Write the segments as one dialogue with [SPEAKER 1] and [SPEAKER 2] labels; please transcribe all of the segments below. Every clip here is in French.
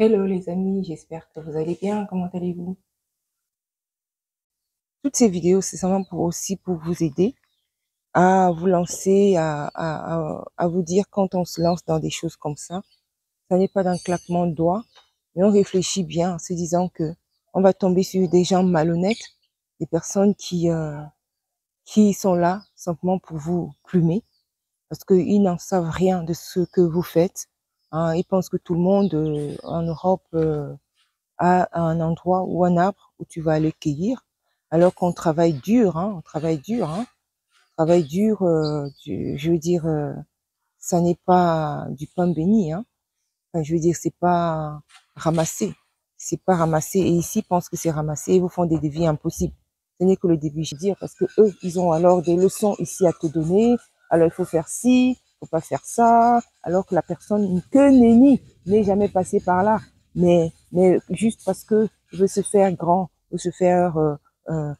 [SPEAKER 1] Hello les amis, j'espère que vous allez bien. Comment allez-vous? Toutes ces vidéos, c'est seulement pour vous aider à vous lancer, à vous dire quand on se lance dans des choses comme ça n'est pas d'un claquement de doigts, mais on réfléchit bien en se disant que on va tomber sur des gens malhonnêtes, des personnes qui sont là simplement pour vous plumer, parce qu'ils n'en savent rien de ce que vous faites. Hein. Ils pensent que tout le monde en Europe à un endroit ou un arbre où tu vas aller cueillir, alors qu'on travaille dur, hein, on travaille dur, hein, travaille dur, je veux dire, ça n'est pas du pain béni, hein. Enfin, je veux dire, ramassé, c'est pas ramassé. Et ici, ils pensent que c'est ramassé, ils vous font des devis impossibles. Ce n'est que le début, je veux dire, parce que eux, ils ont alors des leçons ici à te donner. Alors, il faut faire ci, il faut pas faire ça, alors que la personne que nenni n'est jamais passée par là. Mais juste parce que veut se faire grand, veut se faire euh,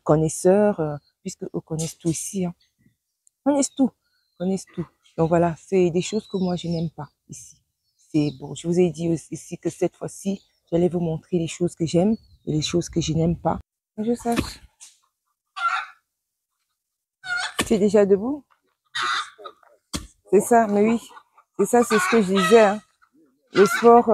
[SPEAKER 1] connaisseur, puisque eux connaissent tout ici, hein. Connaissent tout, connaissent tout. Donc voilà, c'est des choses que moi je n'aime pas ici. C'est bon, je vous ai dit aussi que cette fois-ci, j'allais vous montrer les choses que j'aime et les choses que je n'aime pas. Je sais. Tu es déjà debout? C'est ça, mais oui. C'est ça, c'est ce que je disais, hein. Le sport,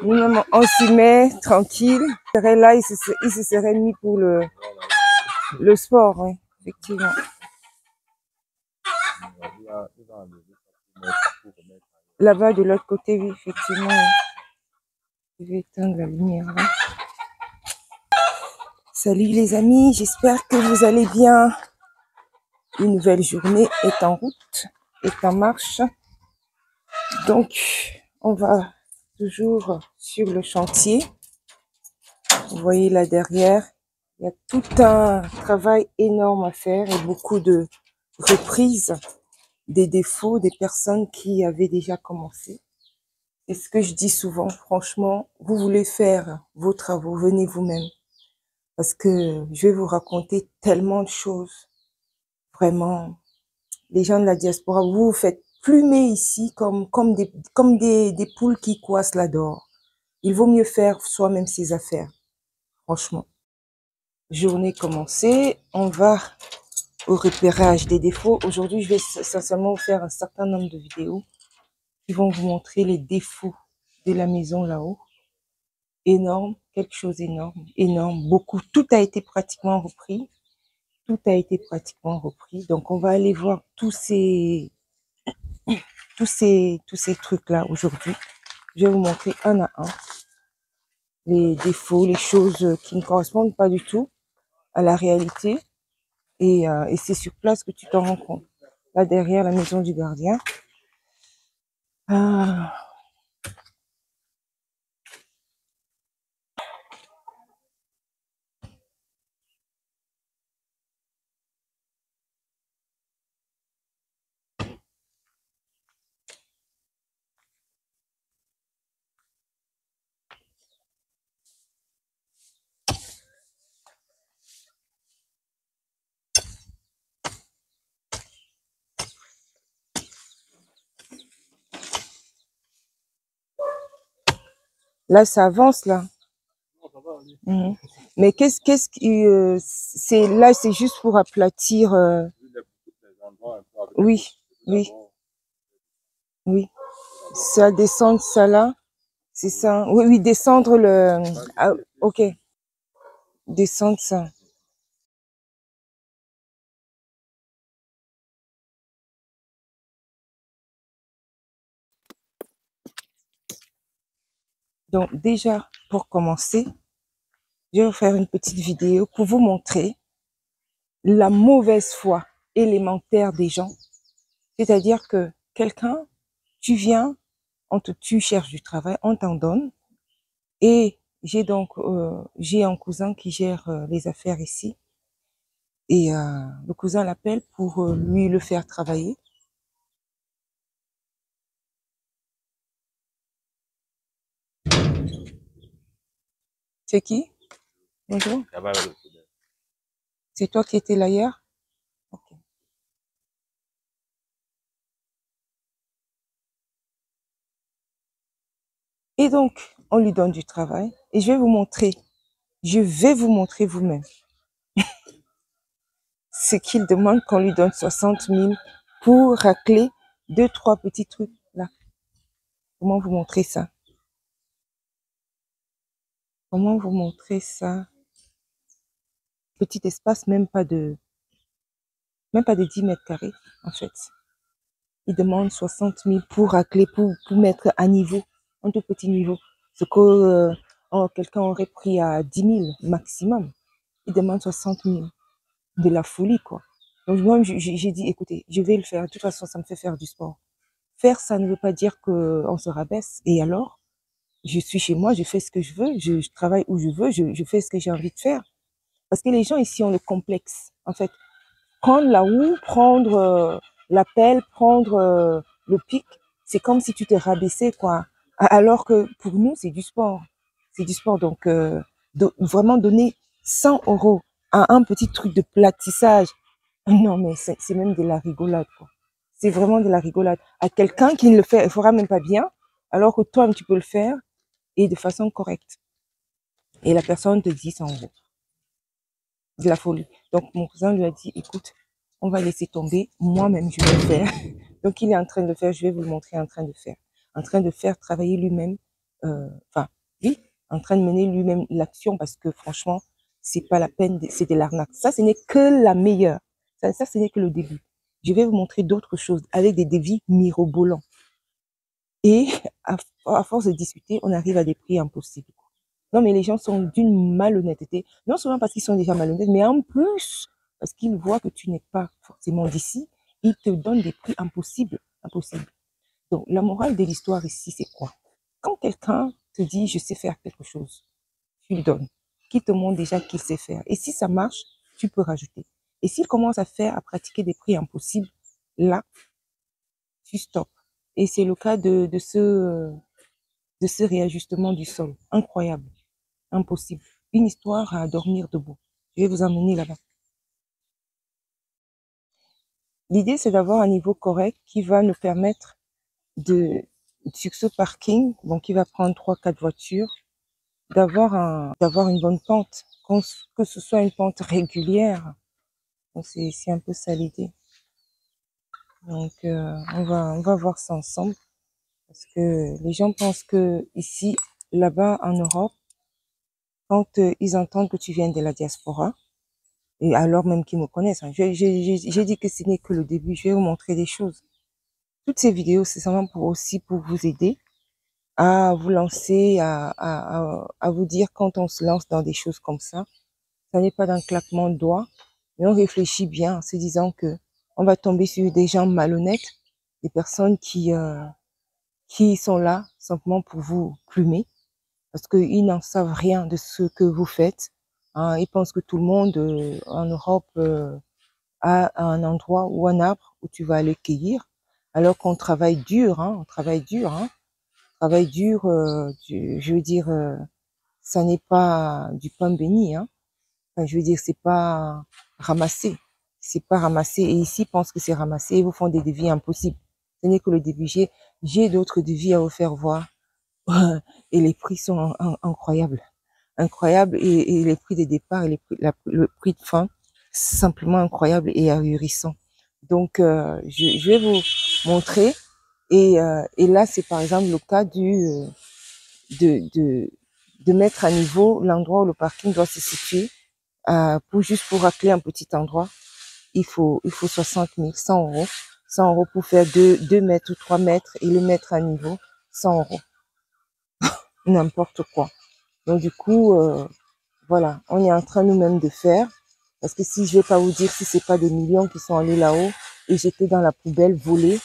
[SPEAKER 1] nous-mêmes, on s'y met tranquille. Il serait là, il se serait mis pour le sport, oui, effectivement. Là-bas, de l'autre côté, oui, effectivement. Je vais éteindre la lumière là. Salut les amis, j'espère que vous allez bien. Une nouvelle journée est en route, est en marche. Donc, on va toujours sur le chantier. Vous voyez là derrière, il y a tout un travail énorme à faire et beaucoup de reprises des défauts des personnes qui avaient déjà commencé. Et ce que je dis souvent, franchement, vous voulez faire vos travaux, venez vous-même. Parce que je vais vous raconter tellement de choses. Vraiment, les gens de la diaspora, vous vous faites plumer ici comme des poules qui coincent là dehors. Il vaut mieux faire soi-même ses affaires, franchement. Journée commencée, on va au repérage des défauts. Aujourd'hui, je vais sincèrement vous faire un certain nombre de vidéos qui vont vous montrer les défauts de la maison là-haut. Énorme, quelque chose énorme, énorme, beaucoup. Tout a été pratiquement repris. Tout a été pratiquement repris. Donc, on va aller voir tous ces trucs-là aujourd'hui. Je vais vous montrer un à un les défauts, les choses qui ne correspondent pas du tout à la réalité. Et c'est sur place que tu t'en rends compte. Là, derrière la maison du gardien. Ah, là, ça avance, là. Mhm. Mais qu'est-ce qui, c'est, là, c'est juste pour aplatir, oui, oui, oui. Ça, descendre ça là, c'est ça. Oui, oui, descendre ah, ok, descendre ça. Donc, déjà, pour commencer, je vais vous faire une petite vidéo pour vous montrer la mauvaise foi élémentaire des gens. C'est-à-dire que quelqu'un, tu viens, tu cherches du travail, on t'en donne. Et j'ai un cousin qui gère les affaires ici. Et le cousin l'appelle pour lui le faire travailler. C'est qui? Bonjour. C'est toi qui étais là hier? Ok. Et donc, on lui donne du travail. Et je vais vous montrer vous-même ce qu'il demande qu'on lui donne 60 000 pour racler deux, trois petits trucs là. Comment vous montrer ça? Comment vous montrer ça? Petit espace, même pas de 10 mètres carrés, en fait. Il demande 60 000 pour racler, pour mettre à niveau, un tout petit niveau. Ce que quelqu'un aurait pris à 10 000 maximum. Il demande 60 000. De la folie, quoi. Donc, moi, j'ai dit, écoutez, je vais le faire. De toute façon, ça me fait faire du sport. Faire ça ne veut pas dire qu'on se rabaisse. Et alors, je suis chez moi, je fais ce que je veux, je travaille où je veux, je fais ce que j'ai envie de faire. Parce que les gens ici ont le complexe. En fait, prendre la houe, prendre la pelle, prendre le pic, c'est comme si tu t'es rabaissé, quoi. Alors que pour nous, c'est du sport. C'est du sport. Donc, vraiment donner 100 euros à un petit truc de platissage, non, mais c'est même de la rigolade, quoi. C'est vraiment de la rigolade. À quelqu'un qui ne le fait, fera même pas bien, alors que toi, tu peux le faire et de façon correcte. Et la personne te dit 100 euros. De la folie. Donc, mon cousin lui a dit, écoute, on va laisser tomber. Moi-même, je vais le faire. Donc, il est en train de le faire. Je vais vous le montrer en train de faire. En train de faire travailler lui-même. Enfin, oui, en train de mener lui-même l'action parce que franchement, c'est pas la peine. C'est de l'arnaque. Ça, ce n'est que la meilleure. Ça, ce n'est que le début. Je vais vous montrer d'autres choses avec des devis mirobolants. Et à force de discuter, on arrive à des prix impossibles. Non, mais les gens sont d'une malhonnêteté. Non seulement parce qu'ils sont déjà malhonnêtes, mais en plus, parce qu'ils voient que tu n'es pas forcément d'ici, ils te donnent des prix impossibles. Impossibles. Donc, la morale de l'histoire ici, c'est quoi? Quand quelqu'un te dit, je sais faire quelque chose, tu lui donnes. Qui te montre déjà qu'il sait faire. Et si ça marche, tu peux rajouter. Et s'il commence à faire, à pratiquer des prix impossibles, là, tu stoppes. Et c'est le cas de ce réajustement du sol. Incroyable. Impossible. Une histoire à dormir debout. Je vais vous emmener là-bas. L'idée, c'est d'avoir un niveau correct qui va nous permettre sur ce parking, donc qui va prendre 3-4 voitures, d'avoir une bonne pente, que ce soit une pente régulière. Donc, c'est un peu ça l'idée. Donc, on va voir ça ensemble parce que les gens pensent que ici, là-bas en Europe, quand ils entendent que tu viens de la diaspora, et alors même qu'ils me connaissent, hein, j'ai dit que ce n'est que le début, je vais vous montrer des choses. Toutes ces vidéos, c'est seulement aussi pour vous aider à vous lancer, à vous dire quand on se lance dans des choses comme ça n'est pas d'un claquement de doigts, mais on réfléchit bien en se disant que on va tomber sur des gens malhonnêtes, des personnes qui sont là simplement pour vous plumer, parce qu'ils n'en savent rien de ce que vous faites. Hein. Ils pensent que tout le monde en Europe a un endroit ou un arbre où tu vas aller cueillir, alors qu'on travaille dur, hein, on travaille dur, hein, travaille dur, je veux dire, ça n'est pas du pain béni, hein. Enfin, je veux dire, ramassé, c'est pas ramassé. Et ici, ils pensent que c'est ramassé, ils vous font des devis impossibles. Ce n'est que le début. J'ai d'autres devis à vous faire voir. Et les prix sont incroyables. Incroyables. Et les prix de départ et le prix de fin, simplement incroyable et ahurissant. Donc, je vais vous montrer. Et là, c'est par exemple le cas de, de, de mettre à niveau l'endroit où le parking doit se situer. Juste pour racler un petit endroit, il faut 60 000, 100 euros. 100 euros pour faire 2 mètres ou 3 mètres et le mettre à niveau, 100 euros. N'importe quoi. Donc, du coup, voilà, on est en train nous-mêmes de faire. Parce que si je vais pas vous dire si c'est pas des millions qui sont allés là-haut et jetés dans la poubelle, volés.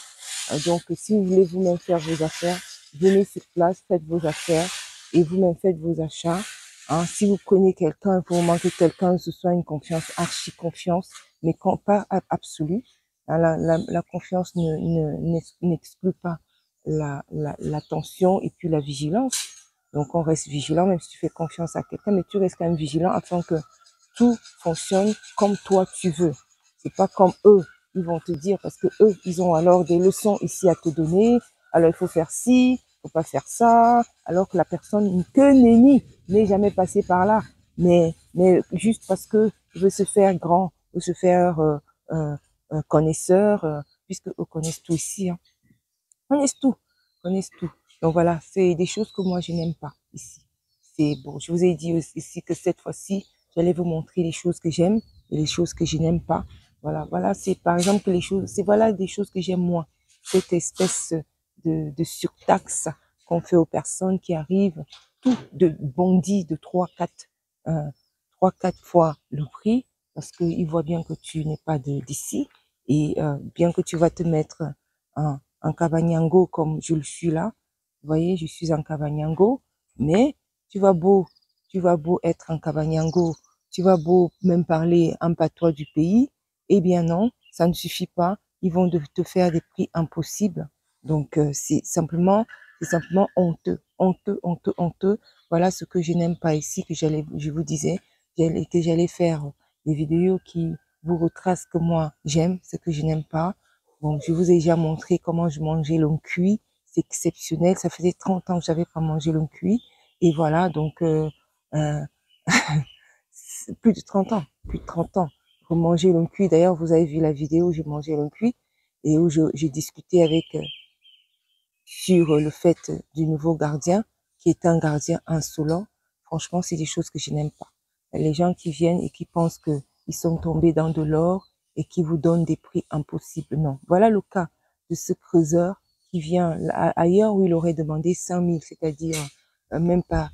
[SPEAKER 1] Donc, si vous voulez vous-même faire vos affaires, venez sur place, faites vos affaires et vous-même faites vos achats. Hein, si vous prenez quelqu'un, pour vous manquer quelqu'un, ce soit une confiance, archi confiance, mais pas absolue. Hein, la confiance n'exclut pas l'attention et puis la vigilance. Donc, on reste vigilant, même si tu fais confiance à quelqu'un, mais tu restes quand même vigilant afin que tout fonctionne comme toi tu veux. C'est pas comme eux. Ils vont te dire parce que eux, ils ont alors des leçons ici à te donner. Alors, il faut faire ci, il faut pas faire ça, alors que la personne que nenni n'est jamais passé par là, mais juste parce que veut se faire grand, veut se faire connaisseur, puisque eux connaissent tout ici, hein. Connaissent tout, connaissent tout. Donc voilà, c'est des choses que moi je n'aime pas ici. C'est bon, je vous ai dit aussi que cette fois-ci, j'allais vous montrer les choses que j'aime et les choses que je n'aime pas. Voilà, voilà, c'est par exemple que les choses, c'est voilà des choses que j'aime moins. Cette espèce de surtaxe qu'on fait aux personnes qui arrivent, tout de bondi de 3, 4 fois le prix, parce qu'ils voient bien que tu n'es pas d'ici, et bien que tu vas te mettre un Cabagnango comme je le suis là. Vous voyez, je suis un Cabagnango, mais tu tu vas beau être un Cabagnango, tu vas beau même parler un patois du pays, eh bien non, ça ne suffit pas. Ils vont te faire des prix impossibles. Donc c'est simplement honteux, honteux, honteux, honteux. Voilà ce que je n'aime pas ici, je vous disais, que j'allais faire des vidéos qui vous retracent ce que moi j'aime, ce que je n'aime pas. Bon, je vous ai déjà montré comment je mangeais l'homme cuit. C'est exceptionnel. Ça faisait 30 ans que j'avais pas mangé l'homme cuit. Et voilà, donc, euh, plus de 30 ans, plus de 30 ans. Pour manger l'homme cuit. D'ailleurs, vous avez vu la vidéo où j'ai mangé l'homme cuit et où j'ai discuté avec, sur le fait du nouveau gardien, qui est un gardien insolent. Franchement, c'est des choses que je n'aime pas. Les gens qui viennent et qui pensent que ils sont tombés dans de l'or et qui vous donnent des prix impossibles. Non. Voilà le cas de ce creuseur qui vient ailleurs où il aurait demandé 5 000, c'est-à-dire même pas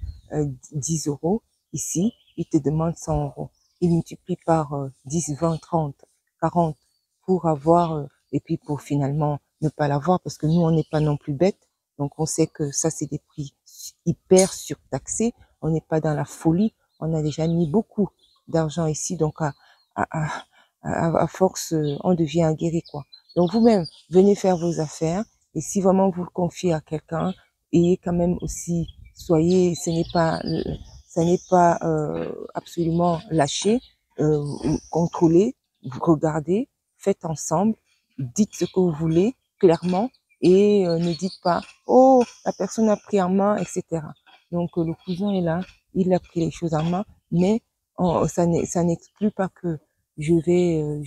[SPEAKER 1] 10 euros. Ici, il te demande 100 euros. Il multiplie par 10, 20, 30, 40 pour avoir, et puis pour finalement ne pas l'avoir, parce que nous, on n'est pas non plus bêtes. Donc, on sait que ça, c'est des prix hyper surtaxés. On n'est pas dans la folie. On a déjà mis beaucoup d'argent ici. Donc, à, à force, on devient aguerri, quoi. Donc, vous-même, venez faire vos affaires. Et si vraiment vous le confiez à quelqu'un, ayez quand même aussi, soyez, ce n'est pas absolument lâché, contrôlez, regardez, faites ensemble, dites ce que vous voulez clairement et ne dites pas oh la personne a pris en main, etc. Donc le cousin est là, il a pris les choses en main, mais ça n'exclut pas que je vais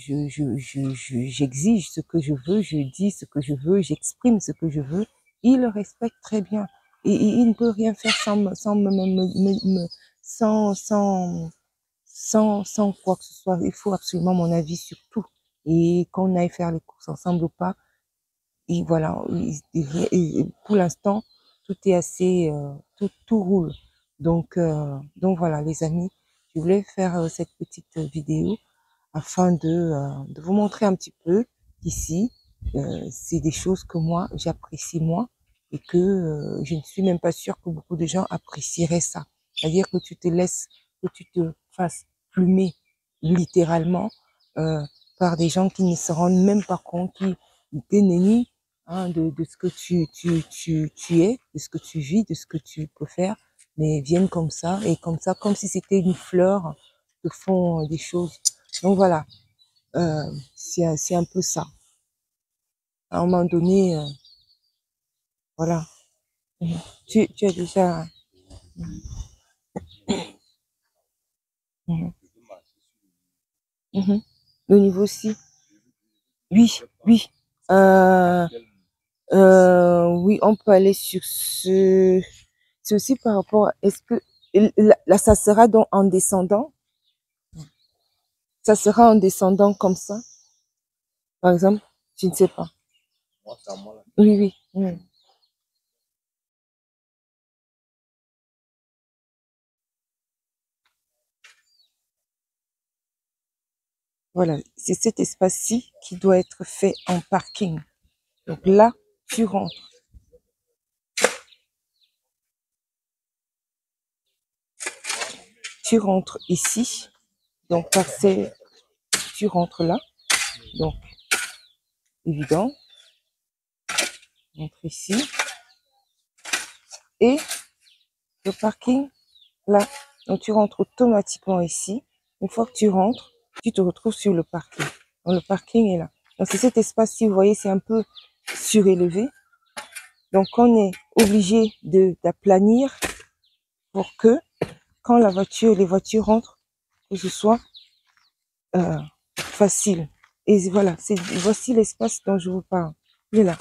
[SPEAKER 1] j'exige ce que je veux, je dis ce que je veux, j'exprime ce que je veux. Il le respecte très bien et il ne peut rien faire sans quoi que ce soit. Il faut absolument mon avis sur tout. Et qu'on aille faire les courses ensemble ou pas. Et voilà, pour l'instant, tout est assez, tout roule. Donc voilà, les amis, je voulais faire cette petite vidéo afin de vous montrer un petit peu qu'ici, c'est des choses que moi, j'apprécie moi et que je ne suis même pas sûre que beaucoup de gens apprécieraient ça. C'est-à-dire que tu te laisses, que tu te fasses plumer littéralement par des gens qui ne se rendent même pas compte, qui dénient de ce que tu es, de ce que tu vis, de ce que tu peux faire, mais viennent comme ça, et comme ça, comme si c'était une fleur, te font des choses. Donc voilà, c'est un peu ça. À un moment donné, voilà. Tu as déjà... Mhm, mhm. Le niveau aussi. Oui, oui. Euh, oui, on peut aller sur ce... C'est aussi par rapport... Est-ce que... Là, ça sera donc en descendant? Ça sera en descendant comme ça, par exemple? Je ne sais pas. Oui, oui. Oui. Voilà, c'est cet espace-ci qui doit être fait en parking. Donc là, tu rentres. Tu rentres ici. Donc, parcelle, tu rentres là. Donc, évident. Rentre ici. Et le parking, là. Donc, tu rentres automatiquement ici. Une fois que tu rentres, tu te retrouves sur le parking. Donc, le parking est là. Donc, c'est cet espace-ci, vous voyez, c'est un peu surélevé. Donc, on est obligé d'aplanir pour que quand les voitures rentrent, que ce soit facile. Et voilà, voici l'espace dont je vous parle. Il est là.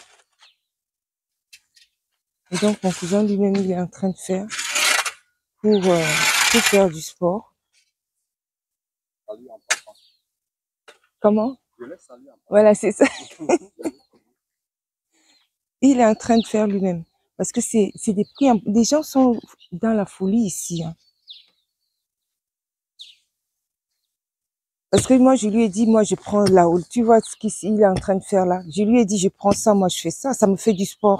[SPEAKER 1] Et donc, mon cousin lui-même, il est en train de faire pour faire du sport. Comment? Voilà, c'est ça. Il est en train de faire lui-même. Parce que c'est des prix. Les gens sont dans la folie ici. Hein. Parce que moi, je lui ai dit, moi, je prends la haut. Tu vois ce qu'il est en train de faire là. Je lui ai dit, je prends ça, moi, je fais ça. Ça me fait du sport.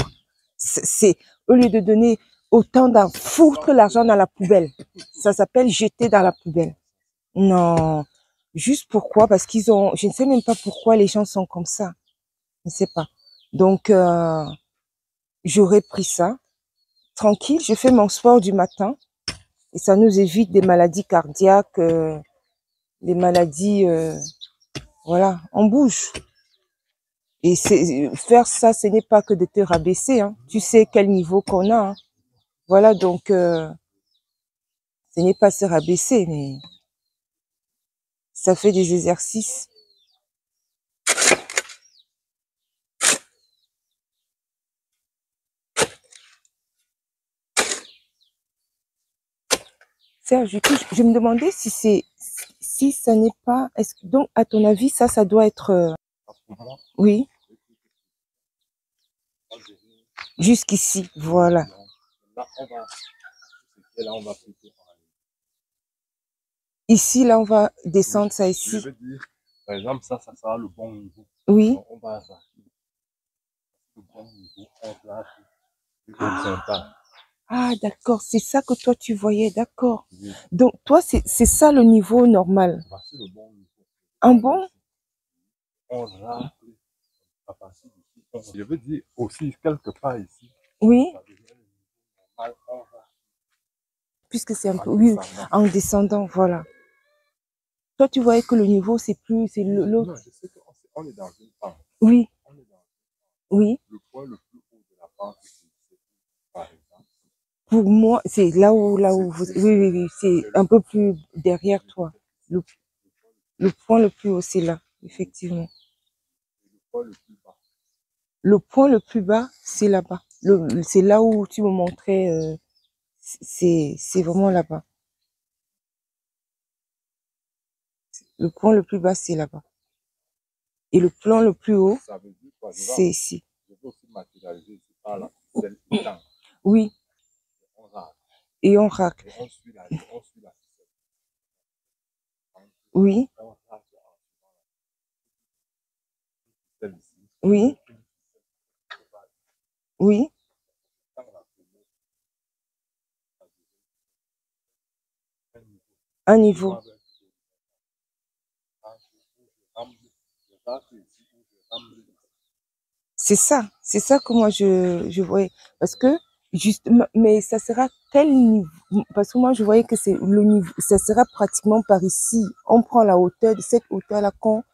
[SPEAKER 1] C'est au lieu de donner autant d'argent, foutre l'argent dans la poubelle. Ça s'appelle jeter dans la poubelle. Non. Juste pourquoi? Parce qu'ils ont, je ne sais même pas pourquoi les gens sont comme ça. Je ne sais pas. Donc, j'aurais pris ça. Tranquille, je fais mon sport du matin. Et ça nous évite des maladies cardiaques, des maladies, voilà, on bouge. Et faire ça, ce n'est pas que de te rabaisser. Hein. Tu sais quel niveau qu'on a. Hein. Voilà, donc, ce n'est pas se rabaisser, mais ça fait des exercices. Serge, je me demandais si ça n'est pas, donc, à ton avis, ça doit être, oui, jusqu'ici, voilà. Ici, là, on va descendre ça ici.
[SPEAKER 2] Je veux dire, par exemple, ça sera le bon niveau.
[SPEAKER 1] Oui.
[SPEAKER 2] Donc, on va le bon niveau, on va
[SPEAKER 1] Ah, d'accord, c'est ça que toi tu voyais, d'accord. Oui. Donc, toi, c'est ça le niveau normal.
[SPEAKER 2] Voici le bon niveau.
[SPEAKER 1] Un bon?
[SPEAKER 2] On racle à partir d'ici. Je veux dire aussi, quelque part ici.
[SPEAKER 1] Oui. Puisque c'est un peu, oui, en descendant, voilà. Toi, tu voyais que le niveau, c'est plus, c'est l'autre.
[SPEAKER 2] Non, je sais qu'on est dans une pente.
[SPEAKER 1] Oui. Oui.
[SPEAKER 2] Le point le plus haut de la pente, c'est par exemple.
[SPEAKER 1] Pour moi, c'est là où vous, oui, c'est un peu plus derrière toi. Le point le plus haut, c'est là, effectivement.
[SPEAKER 2] Le point le plus bas.
[SPEAKER 1] Le point le plus bas, c'est là-bas. C'est là où tu me montrais, c'est vraiment là-bas. Le point le plus bas, c'est là-bas. Et le plan le plus haut, c'est ici.
[SPEAKER 2] Je peux aussi matérialiser ici par la ficelle étanche.
[SPEAKER 1] Oui.
[SPEAKER 2] On racle.
[SPEAKER 1] Et on racle.
[SPEAKER 2] Et on suit la ficelle.
[SPEAKER 1] Oui. Oui. Oui. Un niveau. C'est ça que moi je voyais. Parce que, justement, mais ça sera quel niveau? Parce que moi je voyais que c'est le niveau, ça sera pratiquement par ici. On prend la hauteur de cette hauteur-là qu'on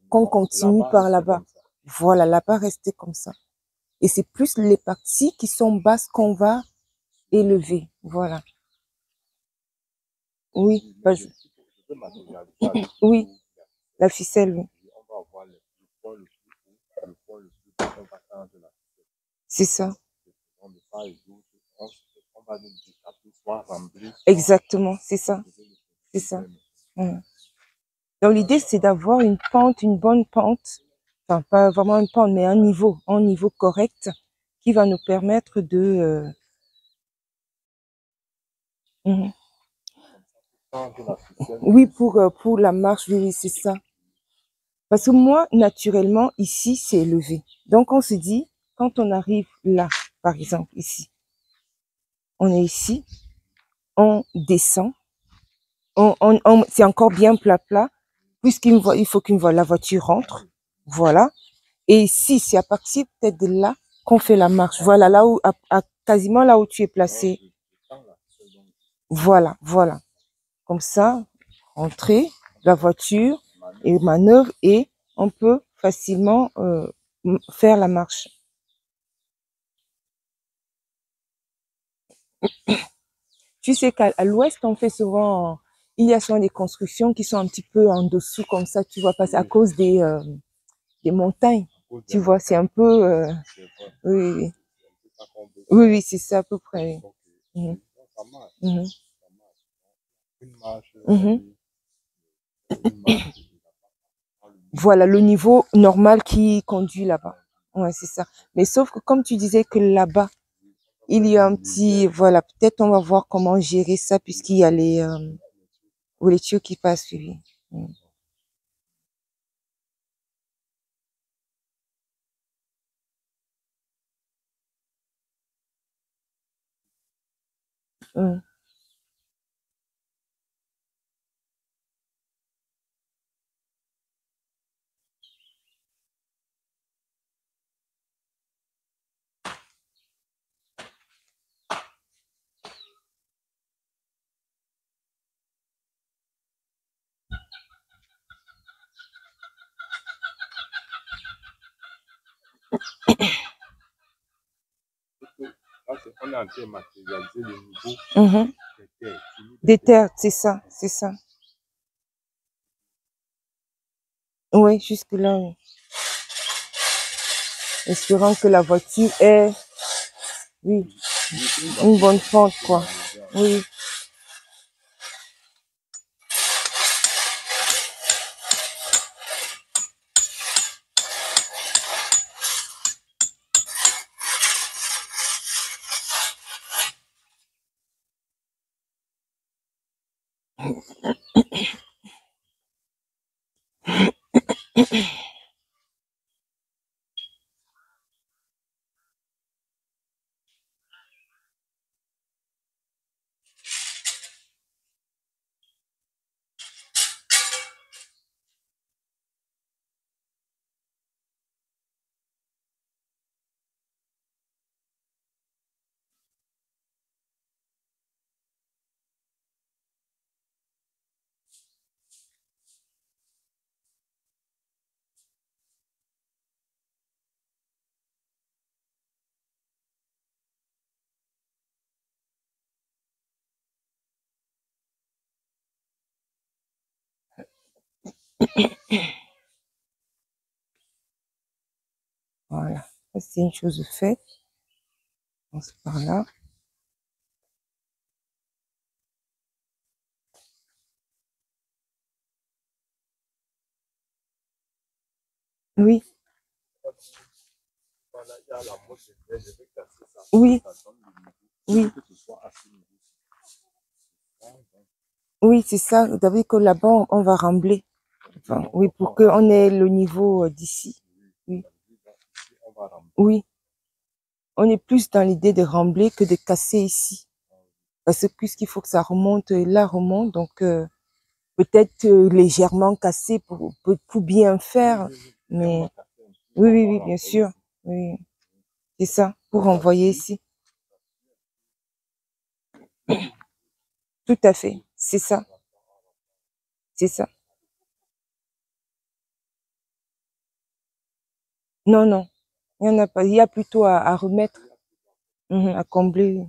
[SPEAKER 1] continue par là-bas. Voilà, là-bas, rester comme ça. Et c'est plus les parties qui sont basses qu'on va élever. Voilà. Oui. Oui. La ficelle, oui. C'est ça. Exactement, c'est ça. C'est ça. Donc l'idée, c'est d'avoir une pente, une bonne pente. Enfin, pas vraiment une pente, mais un niveau correct qui va nous permettre de... Oui, pour la marche, oui, c'est ça. Parce que moi, naturellement, ici, c'est élevé. Donc, on se dit, quand on arrive là, par exemple, ici, on est ici, on descend, c'est encore bien plat, il faut la voiture rentre, voilà. Et ici, c'est à partir peut-être de là qu'on fait la marche. Voilà, là où, quasiment là où tu es placé. Voilà. Comme ça, entrer la voiture et manœuvre et on peut facilement faire la marche. Tu sais qu'à l'ouest, on fait souvent, il y a souvent des constructions qui sont un petit peu en dessous comme ça, tu vois, parce à
[SPEAKER 2] Oui,
[SPEAKER 1] cause des montagnes,
[SPEAKER 2] à cause des
[SPEAKER 1] tu vois, c'est
[SPEAKER 2] montagnes,
[SPEAKER 1] un peu,
[SPEAKER 2] c'est vrai.
[SPEAKER 1] oui, oui,
[SPEAKER 2] C'est un peu ça qu'on veut
[SPEAKER 1] oui,
[SPEAKER 2] faire.
[SPEAKER 1] oui, c'est ça à peu près.
[SPEAKER 2] Ok,
[SPEAKER 1] Mhm,
[SPEAKER 2] oui, non, ça marche,
[SPEAKER 1] mhm,
[SPEAKER 2] ça marche. Une marche,
[SPEAKER 1] mhm.
[SPEAKER 2] c'est-à-dire une marche qui va pas dans le
[SPEAKER 1] Voilà
[SPEAKER 2] niveau
[SPEAKER 1] le niveau normal qui conduit
[SPEAKER 2] qui
[SPEAKER 1] là-bas.
[SPEAKER 2] conduit.
[SPEAKER 1] Ouais, c'est ça. Mais sauf que comme tu disais que là-bas,
[SPEAKER 2] Oui, on va
[SPEAKER 1] il
[SPEAKER 2] faire
[SPEAKER 1] y a un
[SPEAKER 2] une
[SPEAKER 1] petit,
[SPEAKER 2] légère
[SPEAKER 1] voilà, peut-être on va voir comment gérer ça
[SPEAKER 2] oui,
[SPEAKER 1] puisqu'il y a
[SPEAKER 2] lecture.
[SPEAKER 1] les tuyaux qui passent, oui. Mm. Mm.
[SPEAKER 2] Là, on est en train de matérialiser le niveau
[SPEAKER 1] Mhm.
[SPEAKER 2] des terres, fini des
[SPEAKER 1] Des
[SPEAKER 2] terres.
[SPEAKER 1] terres, c'est ça, c'est ça. Oui, jusque-là, oui. Espérant que la voiture ait, oui,
[SPEAKER 2] Oui, c'est une
[SPEAKER 1] une
[SPEAKER 2] voiture
[SPEAKER 1] bonne fente,
[SPEAKER 2] qui est
[SPEAKER 1] quoi.
[SPEAKER 2] manœuvrable.
[SPEAKER 1] Oui. Voilà. Ça, c'est une chose faite. On se par là. Oui,
[SPEAKER 2] Voilà, il y a la mode de terre, je vais casser ça.
[SPEAKER 1] oui,
[SPEAKER 2] Ça donne le niveau. Je
[SPEAKER 1] oui,
[SPEAKER 2] veux que ce soit à ce niveau. Ah, donc,
[SPEAKER 1] oui, c'est ça. Vous avez que là-bas, on va rembler.
[SPEAKER 2] oui,
[SPEAKER 1] Enfin, oui,
[SPEAKER 2] on
[SPEAKER 1] pour
[SPEAKER 2] rentre.
[SPEAKER 1] qu'on ait le niveau d'ici.
[SPEAKER 2] Oui,
[SPEAKER 1] Oui,
[SPEAKER 2] ça veut dire, donc, ici, on va rentrer.
[SPEAKER 1] oui. On est plus dans l'idée de rembler que de casser ici. Parce que puisqu'il faut que ça remonte, là remonte, donc peut-être légèrement cassé pour bien
[SPEAKER 2] Oui,
[SPEAKER 1] faire.
[SPEAKER 2] oui, oui. Et on
[SPEAKER 1] Mais
[SPEAKER 2] va casser un peu,
[SPEAKER 1] oui,
[SPEAKER 2] on
[SPEAKER 1] oui,
[SPEAKER 2] va
[SPEAKER 1] oui, bien
[SPEAKER 2] renvoyer
[SPEAKER 1] sûr.
[SPEAKER 2] ici.
[SPEAKER 1] Oui, c'est ça, pour
[SPEAKER 2] Donc, ça veut
[SPEAKER 1] envoyer
[SPEAKER 2] dire,
[SPEAKER 1] ici. Tout à fait. C'est ça, c'est ça. Non, non, il n'y en a pas. Il y a plutôt à remettre, à combler.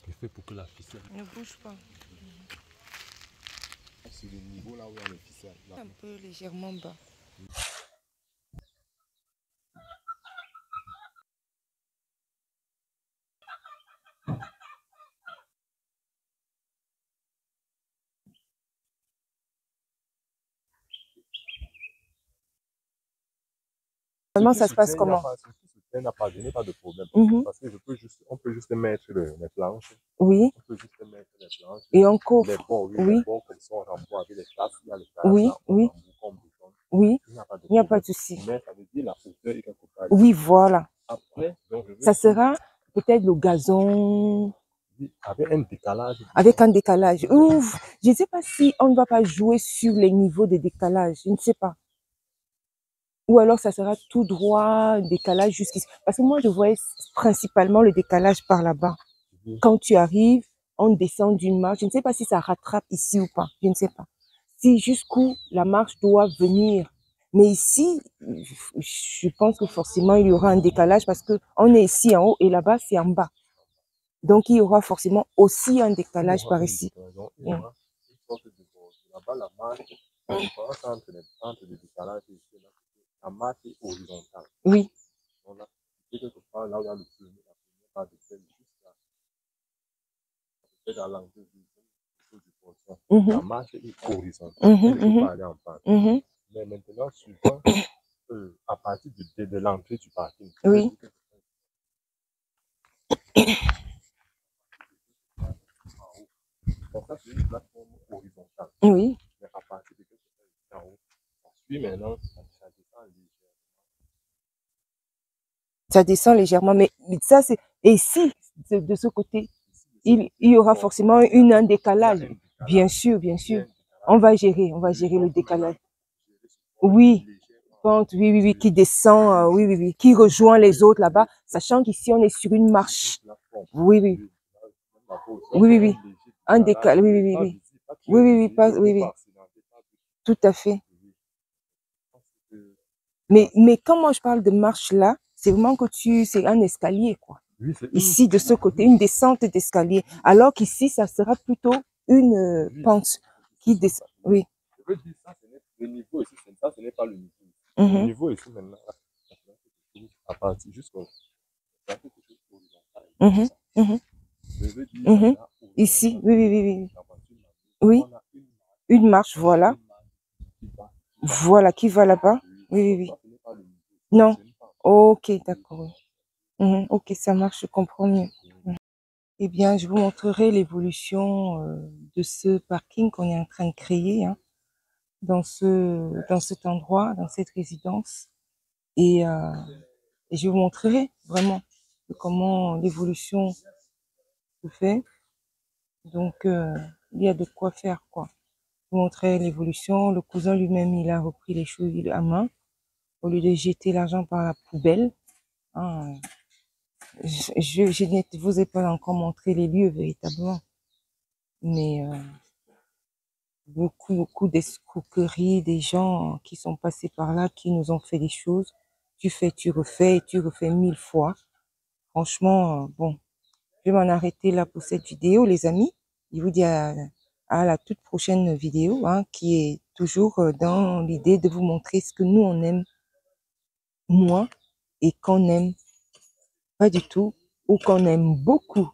[SPEAKER 2] c'est fait pour que la ficelle.
[SPEAKER 1] Ne bouge pas.
[SPEAKER 2] C'est le niveau là où il y a les ficelles. Là.
[SPEAKER 1] Un peu légèrement bas.
[SPEAKER 2] Ce
[SPEAKER 1] Normalement,
[SPEAKER 2] qui
[SPEAKER 1] ça se passe
[SPEAKER 2] soutient, il n'y a
[SPEAKER 1] comment?
[SPEAKER 2] pas, ce qui soutient n'a pas, je n'ai pas de problème.
[SPEAKER 1] Mhm.
[SPEAKER 2] Parce que on peut juste mettre les planches.
[SPEAKER 1] Oui,
[SPEAKER 2] On peut juste mettre les planches.
[SPEAKER 1] et on
[SPEAKER 2] Les
[SPEAKER 1] coffre.
[SPEAKER 2] bords, oui, les
[SPEAKER 1] Oui,
[SPEAKER 2] bords comme ça, on rembourre avec les tasses. Il y a les tasses
[SPEAKER 1] oui,
[SPEAKER 2] là, on
[SPEAKER 1] oui,
[SPEAKER 2] rembourre comme béton.
[SPEAKER 1] oui.
[SPEAKER 2] Il n'y a pas de
[SPEAKER 1] Il n'y a pas
[SPEAKER 2] problème.
[SPEAKER 1] de souci.
[SPEAKER 2] Mais ça veut dire la hauteur est quelque part
[SPEAKER 1] Oui,
[SPEAKER 2] ici.
[SPEAKER 1] voilà.
[SPEAKER 2] Après, donc je veux
[SPEAKER 1] Ça
[SPEAKER 2] dire,
[SPEAKER 1] sera peut-être le gazon
[SPEAKER 2] oui, avec un décalage,
[SPEAKER 1] avec
[SPEAKER 2] disons,
[SPEAKER 1] un décalage. Ouf, je ne sais pas si on ne va pas jouer sur les niveaux de décalage. Je ne sais pas. ou alors ça sera tout droit, décalage jusqu'ici. Parce que moi, je voyais principalement le décalage par là-bas. Quand tu arrives, on descend d'une marche. Je ne sais pas si ça rattrape ici ou pas. Je ne sais pas. Si jusqu'où la marche doit venir. Mais ici, je pense que forcément, il y aura un décalage parce que on est ici en haut et là-bas, c'est en bas. Donc, il y aura forcément aussi un décalage par ici.
[SPEAKER 2] Là-bas, la marche, la différence entre les décalages et ici, la marche est horizontale.
[SPEAKER 1] Oui.
[SPEAKER 2] On a quelque part là où il y a la première part de celle jusqu'à peut-être à l'entrée du portion. La marche est horizontale. Elle ne peut pas aller en pente. Mais maintenant, suivant à partir de l'entrée du parking.
[SPEAKER 1] Oui.
[SPEAKER 2] Donc ça, c'est une plateforme horizontale.
[SPEAKER 1] Oui.
[SPEAKER 2] Mais à partir de quelque chose en haut, ça suit maintenant, ça descend légèrement.
[SPEAKER 1] Ça descend légèrement, mais ça, c'est... Et ici, de ce côté, il y aura forcément un décalage. Bien sûr, bien sûr. On va gérer le décalage. Oui. Pente, oui, oui, oui, qui descend, oui, oui, oui, qui rejoint les autres là-bas, sachant qu'ici, on est sur une marche. Oui, oui. Oui, oui, oui. Un décalage, oui, oui, oui. Oui, oui, oui, pas, oui, oui. Tout à fait. Mais quand moi je parle de marche là, c'est vraiment que c'est un escalier, quoi.
[SPEAKER 2] Oui,
[SPEAKER 1] ici, de ce côté, une descente d'escalier. Alors qu'ici, ça sera plutôt une pente qui descend. Oui.
[SPEAKER 2] Je veux dire, ça, le niveau ici, ça, ce n'est pas le niveau. Le niveau ici, maintenant, à partir jusqu'au. Je veux dire,
[SPEAKER 1] ici, oui, oui, oui, oui. Oui, une marche, voilà. Voilà, qui va là-bas. Oui, oui, oui. Non. Ok, d'accord. Ok, ça marche, je comprends mieux. Eh bien, je vous montrerai l'évolution de ce parking qu'on est en train de créer dans cet endroit, dans cette résidence. Et je vous montrerai vraiment comment l'évolution se fait. Donc, il y a de quoi faire, quoi. Je vous montrerai l'évolution. Le cousin lui-même, il a repris les choses à main au lieu de jeter l'argent par la poubelle. Je ne vous ai pas encore montré les lieux véritablement, mais beaucoup d'escroqueries, des gens qui sont passés par là, qui nous ont fait des choses. Tu fais, tu refais, et tu refais 1000 fois. Franchement, bon, je vais m'en arrêter là pour cette vidéo, les amis. Je vous dis à la toute prochaine vidéo, qui est toujours dans l'idée de vous montrer ce que nous, on aime moins et qu'on n'aime pas du tout ou qu'on aime beaucoup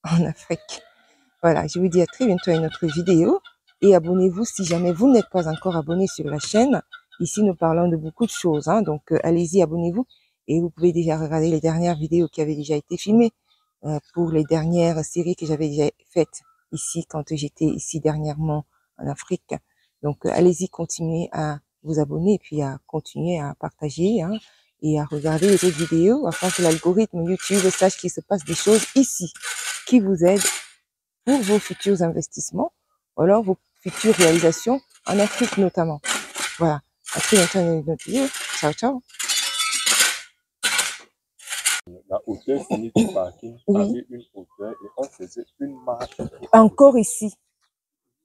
[SPEAKER 1] en Afrique. Voilà, je vous dis à très bientôt à une autre vidéo et abonnez-vous si jamais vous n'êtes pas encore abonné sur la chaîne. Ici, nous parlons de beaucoup de choses, donc allez-y, abonnez-vous et vous pouvez déjà regarder les dernières vidéos qui avaient déjà été filmées pour les dernières séries que j'avais déjà faites ici quand j'étais ici dernièrement en Afrique. Donc, allez-y, continuez à vous abonner et puis à continuer à partager et à regarder les autres vidéos afin que l'algorithme YouTube sache qu'il se passe des choses ici qui vous aident pour vos futurs investissements ou alors vos futures réalisations en Afrique notamment. Voilà. À très bientôt dans une autre vidéo. Ciao, ciao.
[SPEAKER 2] La hauteur finie du parking avait une hauteur et on faisait une marche.
[SPEAKER 1] Encore ici.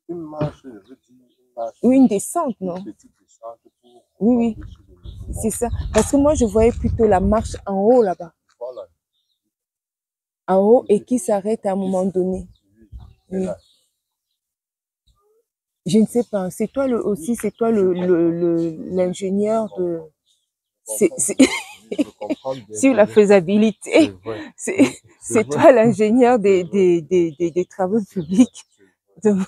[SPEAKER 2] Une marche, je veux dire, une marche.
[SPEAKER 1] Ou une descente, non?
[SPEAKER 2] Une petite descente pour
[SPEAKER 1] oui. C'est ça. Parce que moi, je voyais plutôt la marche en haut là-bas.
[SPEAKER 2] Voilà.
[SPEAKER 1] En haut et qui s'arrête à un moment donné. Oui. Je ne sais pas. C'est toi aussi, c'est toi l'ingénieur de. Sur la faisabilité. C'est toi l'ingénieur des travaux publics. Donc,